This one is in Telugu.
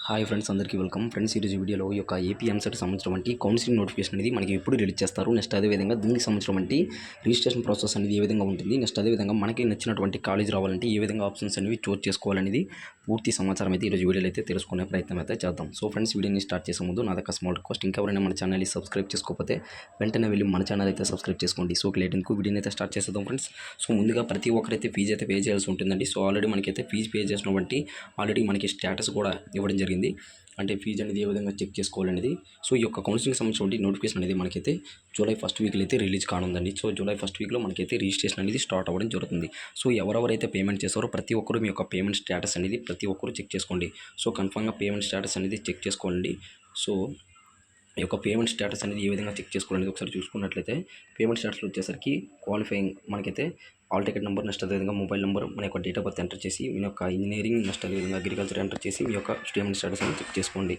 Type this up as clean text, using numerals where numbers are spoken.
హాయ్ ఫ్రెండ్స్, అందరికీ వెల్కమ్. ఫ్రెండ్స్, ఈరోజు వీడియోలో ఈ యొక్క ఏపీ ఎంసెట్ సంబంధించిన వంటి కౌన్సిలింగ్ నోటిఫికేషన్ అనేది మనకి ఎప్పుడు రిలీజ్ చేస్తారు, నెక్స్ట్ అదేవిధంగా దీనికి సంబంధించిన వంటి రిజిస్ట్రేషన్ ప్రాసెస్ అనేది ఏ విధంగా ఉంటుంది, నెక్స్ట్ అదేవిధంగా మనకి నచ్చినటువంటి కాలేజ్ రావాలంటే ఏ విధంగా ఆప్షన్స్ అనేవి చూస్ చేసుకోవాలనేది పూర్తి సమాచారం అయితే ఈరోజు వీడియోలో అయితే తెలుసుకునే ప్రయత్నం అయితే చేద్దాం. సో ఫ్రెండ్స్, వీడియోని స్టార్ట్ చేసే ముందు నా దగ్గర స్మాల్ రిక్వెస్ట్, ఇంకెవరైనా మన ఛానల్ని సబ్స్క్రైబ్ చేసుకోకపోతే వెంటనే వెళ్ళి మన ఛానల్ అయితే సబ్స్క్రైబ్ చేసుకోండి. సో లేట్ ఎందుకు వీడియోని అయితే స్టార్ట్ చేసేద్దాం ఫ్రెండ్స్. సో ముందుగా ప్రతి ఒక్కరైతే ఫీజు అయితే పే చేయాల్సి ఉంటుందండి. సో ఆల్రెడీ మనకైతే ఫీజు పే చేసినటువంటి ఆల్రెడీ మనకి స్టేటస్ కూడా ఇవ్వడం జరిగింది, అంటే ఫీజు అనేది ఏ విధంగా చెక్ చేసుకోవాలనేది. సో ఈ యొక్క కౌన్సిలింగ్ సంబంధించిన నోటిఫికేషన్ అనేది మనకైతే జూలై ఫస్ట్ వీక్లో అయితే రిలీజ్ కానుందండి. సో జూలై ఫస్ట్ వీక్లో మనకైతే రిజిస్ట్రేషన్ అనేది స్టార్ట్ అవ్వడం జరుగుతుంది. సో ఎవరెవరైతే పేమెంట్ చేస్తారో ప్రతి ఒక్కరు మీ యొక్క పేమెంట్ స్టేటస్ అనేది ప్రతి ఒక్కరు చెక్ చేసుకోండి. సో కన్ఫామ్గా పేమెంట్ స్టేటస్ అనేది చెక్ చేసుకోండి. సో ఈ యొక్క పేమెంట్ స్టేటస్ అనేది ఏ విధంగా చెక్ చేసుకోవాలనేది ఒకసారి చూసుకున్నట్లయితే, పేమెంట్ స్టేటస్లో వచ్చేసరికి క్వాలిఫైయింగ్ మనకైతే ఆల్ టికెట్ నెంబర్, నెక్స్ట్ అదేవిధంగా మొబైల్ నెంబర్, మన యొక్క డేట్ ఆఫ్ బర్త్ ఎంటర్ చేసి మీ యొక్క ఇంజనీరింగ్, నెక్స్ట్ అదేవిధంగా అగ్రికల్చర్ ఎంటర్ చేసి మీ యొక్క పేమెంట్ స్టేటస్ అనేది చెక్ చేసుకోండి.